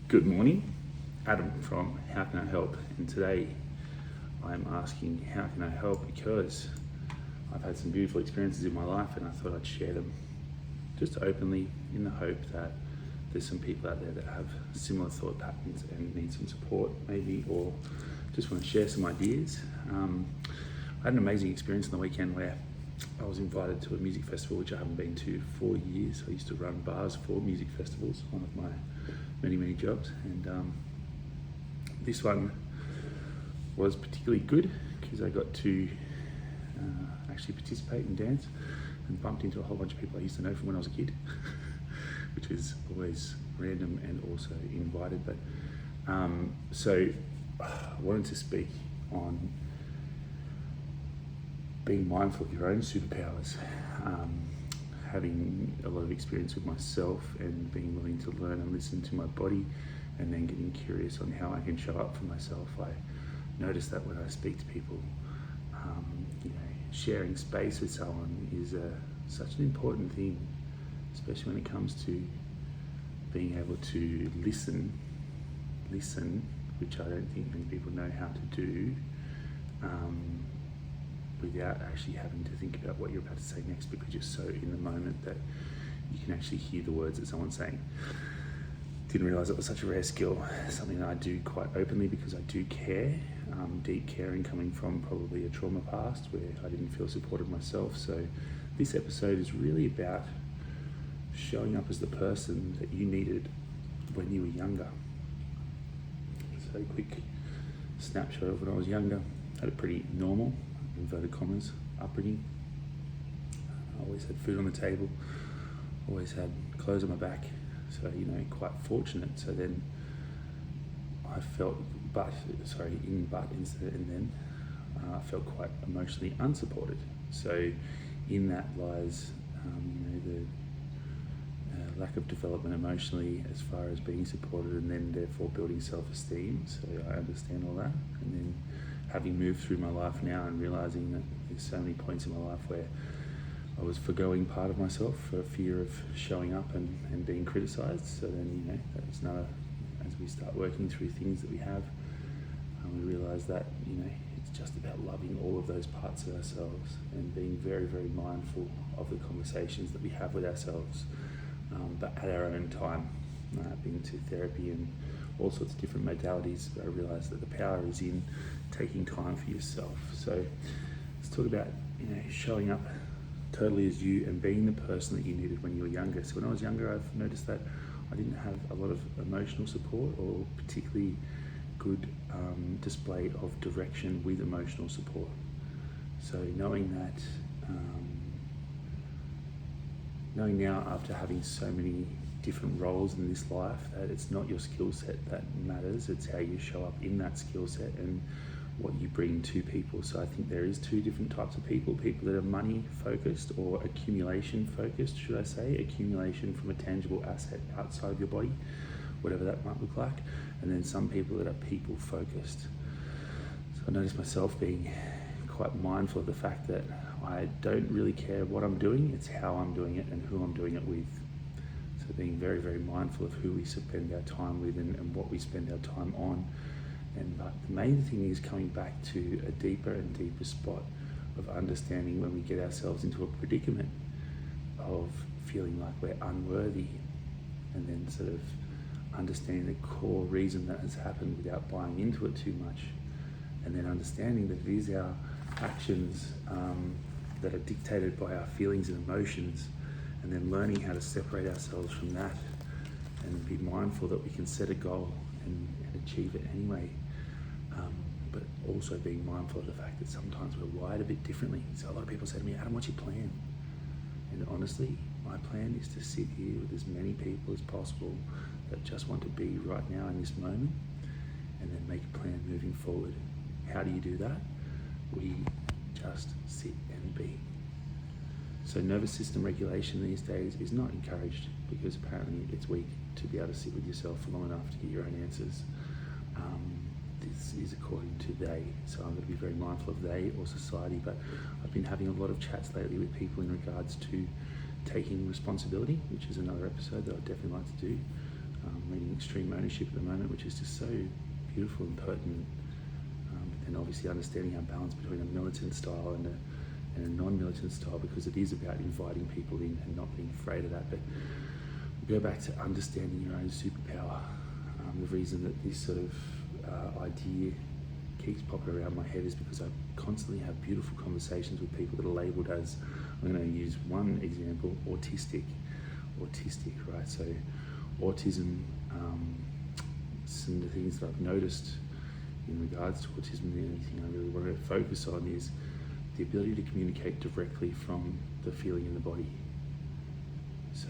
Good morning, Adam from How Can I Help? And today I'm asking how can I help because I've had some beautiful experiences in my life and I thought I'd share them just openly in the hope that there's some people out there that have similar thought patterns and need some support maybe, or just want to share some ideas. I had an amazing experience on the weekend where I was invited to a music festival which I haven't been to for years. I used to run bars for music festivals, one of my many jobs, and this one was particularly good because I got to actually participate and dance and bumped into a whole bunch of people I used to know from when I was a kid, which is always random and also invited. But so I wanted to speak on being mindful of your own superpowers, having a lot of experience with myself and being willing to learn and listen to my body, and then getting curious on how I can show up for myself. I notice that when I speak to people, sharing space with someone is such an important thing, especially when it comes to being able to listen, which I don't think many people know how to do, without actually having to think about what you're about to say next, because you're so in the moment that you can actually hear the words that someone's saying. Didn't realise it was such a rare skill, something that I do quite openly because I do care, deep caring coming from probably a trauma past where I didn't feel supported myself. So this episode is really about showing up as the person that you needed when you were younger. So a quick snapshot of when I was younger. Had a pretty normal, inverted commas, upbringing. I always had food on the table, always had clothes on my back, so quite fortunate. So then I felt, I felt quite emotionally unsupported. So in that lies the lack of development emotionally as far as being supported, and then therefore building self-esteem. So I understand all that, and then having moved through my life now and realizing that there's so many points in my life where I was forgoing part of myself for fear of showing up and being criticized. So then, that's another, as we start working through things that we have, we realize that, it's just about loving all of those parts of ourselves and being very mindful of the conversations that we have with ourselves, but at our own time. I've been to therapy and all sorts of different modalities, but I realized that the power is in taking time for yourself. So let's talk about showing up totally as you and being the person that you needed when you were younger. So when I was younger, I've noticed that I didn't have a lot of emotional support or particularly good display of direction with emotional support. So knowing now after having so many different roles in this life, that it's not your skill set that matters, it's how you show up in that skill set and what you bring to people. So I think there is two different types of people that are money focused or accumulation focused, should I say, accumulation from a tangible asset outside of your body, whatever that might look like, and then some people that are people focused. So I noticed myself being quite mindful of the fact that I don't really care what I'm doing, it's how I'm doing it and who I'm doing it with. So being very mindful of who we spend our time with and what we spend our time on. But the main thing is coming back to a deeper and deeper spot of understanding when we get ourselves into a predicament of feeling like we're unworthy, and then sort of understanding the core reason that has happened without buying into it too much, and then understanding that it is our actions that are dictated by our feelings and emotions, and then learning how to separate ourselves from that and be mindful that we can set a goal and achieve it anyway. But also being mindful of the fact that sometimes we're wired a bit differently. So a lot of people say to me, Adam, what's your plan? And honestly, my plan is to sit here with as many people as possible that just want to be right now in this moment, and then make a plan moving forward. How do you do that? We just sit and be. So nervous system regulation these days is not encouraged because apparently it's weak to be able to sit with yourself for long enough to get your own answers. This is according to they, so I'm going to be very mindful of they or society, but I've been having a lot of chats lately with people in regards to taking responsibility, which is another episode that I'd definitely like to do. leading extreme ownership at the moment, which is just so beautiful and pertinent. But then obviously understanding our balance between a militant style and a non-militant style, because it is about inviting people in and not being afraid of that. But we go back to understanding your own superpower. The reason that this sort of idea keeps popping around my head is because I constantly have beautiful conversations with people that are labelled as, I'm going to use one example, autistic, right? So autism, some of the things that I've noticed in regards to autism, the only thing I really want to focus on is the ability to communicate directly from the feeling in the body. So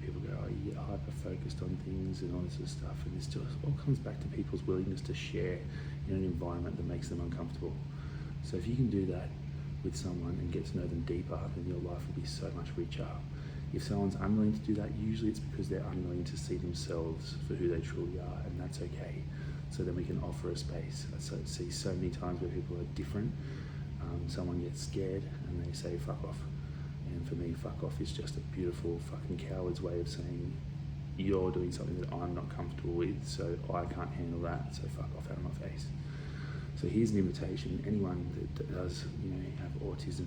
people go, oh, you get hyper focused on things and all this sort of stuff, and this just all comes back to people's willingness to share in an environment that makes them uncomfortable. So if you can do that with someone and get to know them deeper, then your life will be so much richer. If someone's unwilling to do that, usually it's because they're unwilling to see themselves for who they truly are, and that's okay. So then we can offer a space. I see so many times where people are different. Someone gets scared and they say, fuck off. And for me, fuck off is just a beautiful fucking coward's way of saying, you're doing something that I'm not comfortable with, so I can't handle that, so fuck off out of my face. So here's an invitation, anyone that does, have autism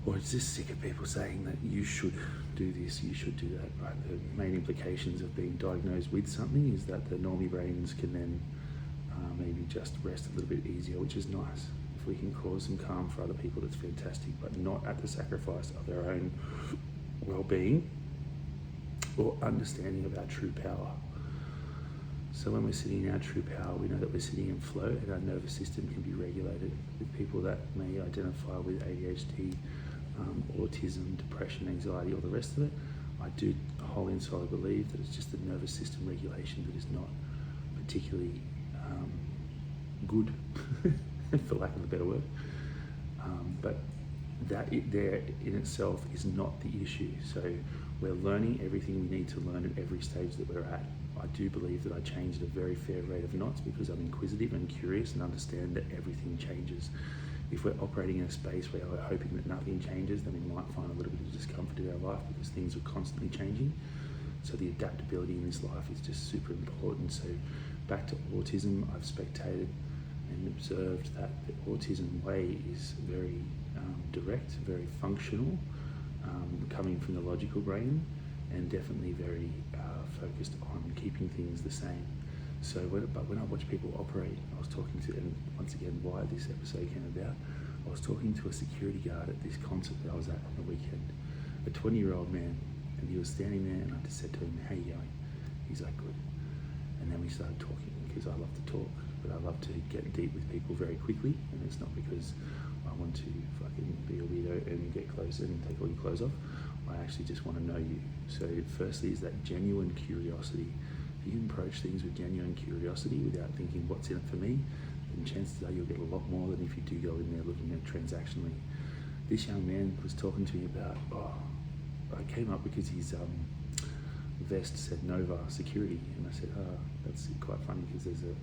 or is just sick of people saying that you should do this, you should do that, right? The main implications of being diagnosed with something is that the normie brains can then maybe just rest a little bit easier, which is nice. If we can cause some calm for other people, that's fantastic, but not at the sacrifice of their own well-being or understanding of our true power. So when we're sitting in our true power, we know that we're sitting in flow and our nervous system can be regulated. With people that may identify with ADHD, autism, depression, anxiety, all the rest of it, I do wholly and solely believe that it's just the nervous system regulation that is not particularly good, for lack of a better word. But that there in itself is not the issue. So we're learning everything we need to learn at every stage that we're at. I do believe that I change at a very fair rate of knots because I'm inquisitive and curious and understand that everything changes. If we're operating in a space where we're hoping that nothing changes, then we might find a little bit of discomfort in our life because things are constantly changing. So the adaptability in this life is just super important. So back to autism, I've spectated and observed that the autism way is very direct, very functional, coming from the logical brain, and definitely very focused on keeping things the same. So when I watch people operate, I was talking to, and once again why this episode came about, I was talking to a security guard at this concert that I was at on the weekend, a 20-year-old man, and he was standing there and I just said to him, how you going? He's like, good. And then we started talking because I love to talk, but I love to get deep with people very quickly, and it's not because I want to fucking be a weirdo and get close and take all your clothes off. I actually just want to know you. So firstly is that genuine curiosity. If you can approach things with genuine curiosity without thinking what's in it for me, then chances are you'll get a lot more than if you do go in there looking at transactionally. This young man was talking to me about, I came up because his vest said Nova Security, and I said, that's quite funny because there's a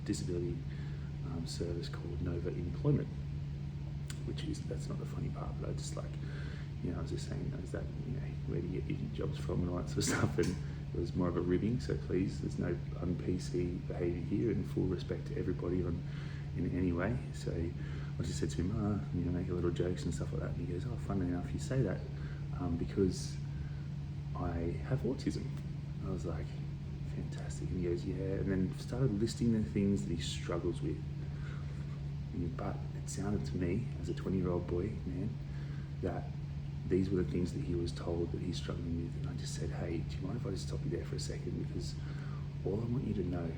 disability service called Nova Employment, that's not the funny part, but I just like, I was just saying, is that, where do you get your jobs from and all that sort of stuff, and it was more of a ribbing, so please, there's no un-PC behaviour here, and full respect to everybody in any way. So I just said to him, make a little jokes and stuff like that, and he goes, funnily enough, you say that because I have autism. I was like, fantastic, and he goes, yeah, and then started listing the things that he struggles with. But it sounded to me, as a 20-year-old boy, man, that these were the things that he was told that he's struggling with. And I just said, hey, do you mind if I just stop you there for a second? Because all I want you to know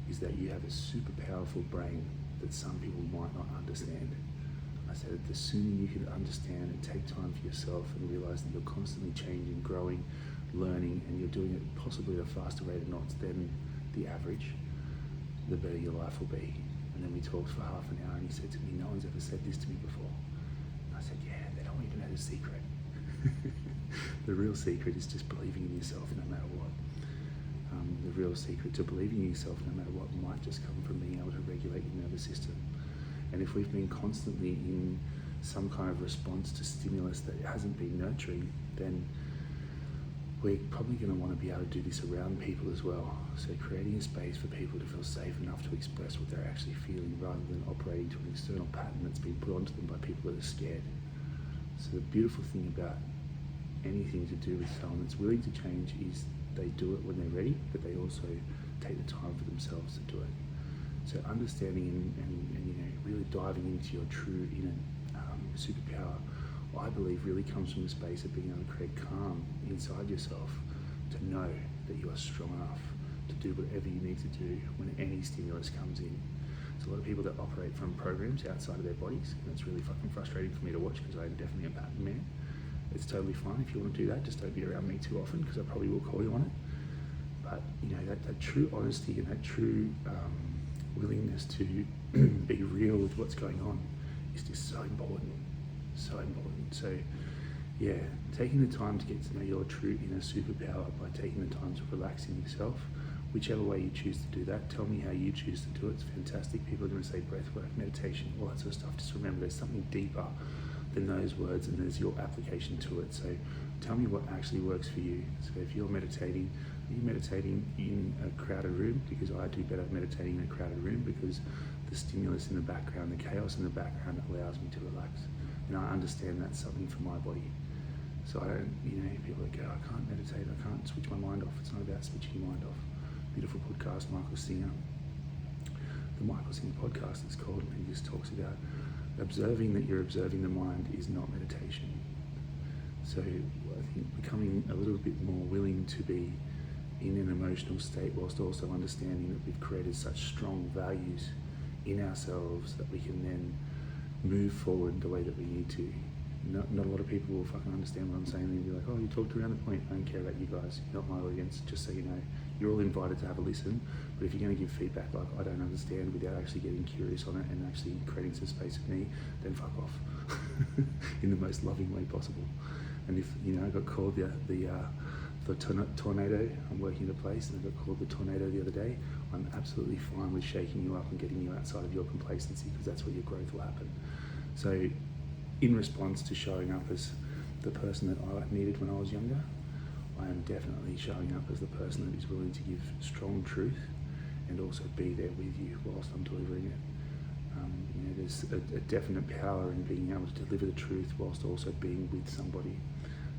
is that you have a super powerful brain that some people might not understand. I said, the sooner you can understand and take time for yourself and realize that you're constantly changing, growing, learning, and you're doing it possibly at a faster rate of knots than the average, the better your life will be. And then we talked for half an hour and he said to me, no one's ever said this to me before. And I said, yeah, they don't even know the secret. The real secret is just believing in yourself no matter what. The real secret to believing in yourself no matter what might just come from being able to regulate your nervous system. And if we've been constantly in some kind of response to stimulus that hasn't been nurturing, then we're probably going to want to be able to do this around people as well. So creating a space for people to feel safe enough to express what they're actually feeling rather than operating to an external pattern that's been put onto them by people that are scared. So the beautiful thing about anything to do with someone that's willing to change is they do it when they're ready, but they also take the time for themselves to do it. So understanding and really diving into your true inner superpower, I believe, really comes from the space of being able to create calm inside yourself, to know that you are strong enough to do whatever you need to do when any stimulus comes in. There's a lot of people that operate from programs outside of their bodies, and it's really fucking frustrating for me to watch because I'm definitely a pattern man. It's totally fine if you want to do that, just don't be around me too often because I probably will call you on it. But that true honesty and that true willingness to be real with what's going on is just so important. So important. So yeah, taking the time to get to know your true inner superpower by taking the time to relax in yourself, whichever way you choose to do that. Tell me how you choose to do it. It's fantastic. People are going to say breath work, meditation, all that sort of stuff. Just remember there's something deeper than those words, and there's your application to it. So tell me what actually works for you. So if you're meditating, are you meditating in a crowded room? Because I do better meditating in a crowded room because the stimulus in the background, the chaos in the background allows me to relax. And I understand that's something for my body. So I don't, people that go, I can't meditate, I can't switch my mind off. It's not about switching your mind off. Beautiful podcast, Michael Singer. The Michael Singer podcast is called, and he just talks about observing that you're observing the mind is not meditation. So I think becoming a little bit more willing to be in an emotional state whilst also understanding that we've created such strong values in ourselves that we can then move forward the way that we need to. Not a lot of people will fucking understand what I'm saying. They'll be like, oh, you talked around the point. I don't care about you guys. You're not my audience. Just so you know, you're all invited to have a listen. But if you're going to give feedback like I don't understand without actually getting curious on it and actually creating some space with me, then fuck off in the most loving way possible. And if I got called the tornado, I'm working at a place and I got called the tornado the other day, I'm absolutely fine with shaking you up and getting you outside of your complacency because that's where your growth will happen. So in response to showing up as the person that I needed when I was younger, I am definitely showing up as the person that is willing to give strong truth and also be there with you whilst I'm delivering it. There's a definite power in being able to deliver the truth whilst also being with somebody,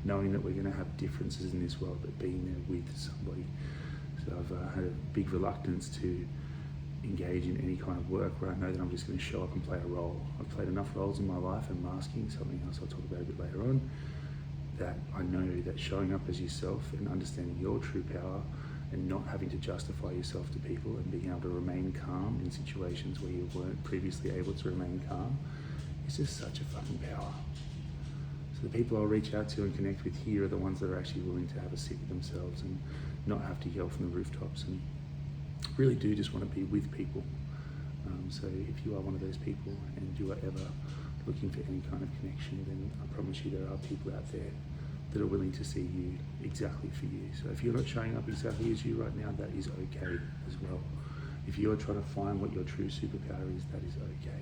knowing that we're going to have differences in this world, but being there with somebody. So I've had a big reluctance to engage in any kind of work where I know that I'm just going to show up and play a role. I've played enough roles in my life, and masking, something else I'll talk about a bit later on, that I know that showing up as yourself and understanding your true power and not having to justify yourself to people and being able to remain calm in situations where you weren't previously able to remain calm is just such a fucking power. So the people I'll reach out to and connect with here are the ones that are actually willing to have a sit with themselves and not have to yell from the rooftops, and really do just want to be with people. So if you are one of those people and you are ever looking for any kind of connection, then I promise you there are people out there that are willing to see you exactly for you. So if you're not showing up exactly as you right now, that is okay as well. If you're trying to find what your true superpower is, that is okay.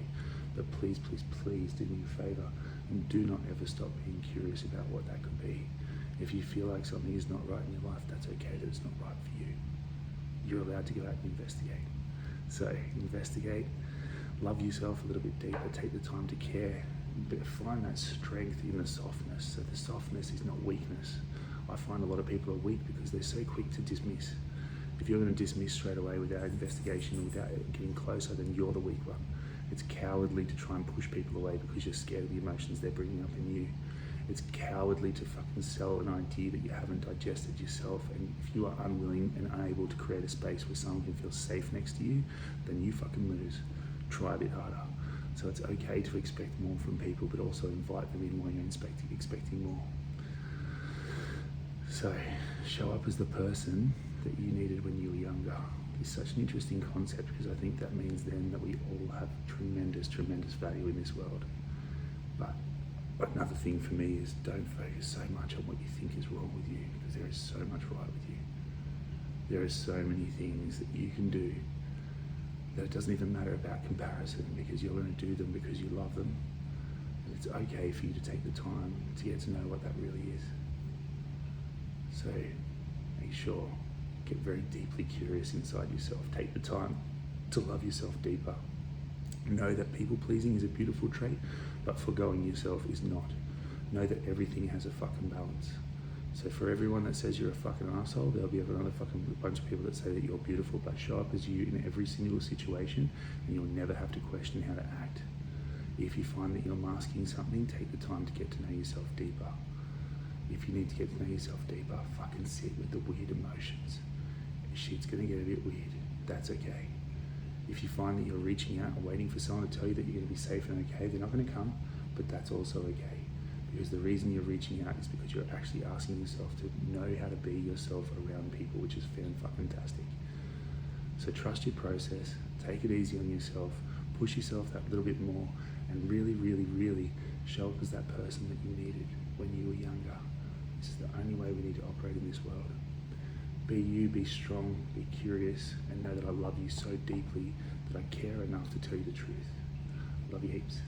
But please, please, please do me a favor and do not ever stop being curious about what that could be. If you feel like something is not right in your life, that's okay that it's not right for you. You're allowed to go out and investigate. So investigate, love yourself a little bit deeper, take the time to care, but find that strength in the softness. So the softness is not weakness. I find a lot of people are weak because they're so quick to dismiss. If you're going to dismiss straight away without investigation and without getting closer, then you're the weak one. It's cowardly to try and push people away because you're scared of the emotions they're bringing up in you. It's cowardly to fucking sell an idea that you haven't digested yourself, and if you are unwilling and unable to create a space where someone can feel safe next to you, then you fucking lose. Try a bit harder. So it's okay to expect more from people, but also invite them in while you're expecting more. So show up as the person that you needed when you were younger. It's such an interesting concept because I think that means then that we all have tremendous, tremendous value in this world. But another thing for me is don't focus so much on what you think is wrong with you, because there is so much right with you. There are so many things that you can do that it doesn't even matter about comparison, because you're going to do them because you love them. And it's okay for you to take the time to get to know what that really is. So make sure, get very deeply curious inside yourself. Take the time to love yourself deeper. Know that people pleasing is a beautiful trait, but forgoing yourself is not. Know that everything has a fucking balance. So for everyone that says you're a fucking asshole, there'll be another fucking bunch of people that say that you're beautiful, but show up as you in every single situation and you'll never have to question how to act. If you find that you're masking something, take the time to get to know yourself deeper. If you need to get to know yourself deeper, fucking sit with the weird emotions. Shit's gonna get a bit weird. That's okay. If you find that you're reaching out and waiting for someone to tell you that you're gonna be safe and okay, they're not gonna come, but that's also okay. Because the reason you're reaching out is because you're actually asking yourself to know how to be yourself around people, which is fantastic. So trust your process, take it easy on yourself, push yourself that little bit more, and really show up as that person that you needed when you were younger. This is the only way we need to operate in this world. Be you, be strong, be curious, and know that I love you so deeply that I care enough to tell you the truth. Love you heaps.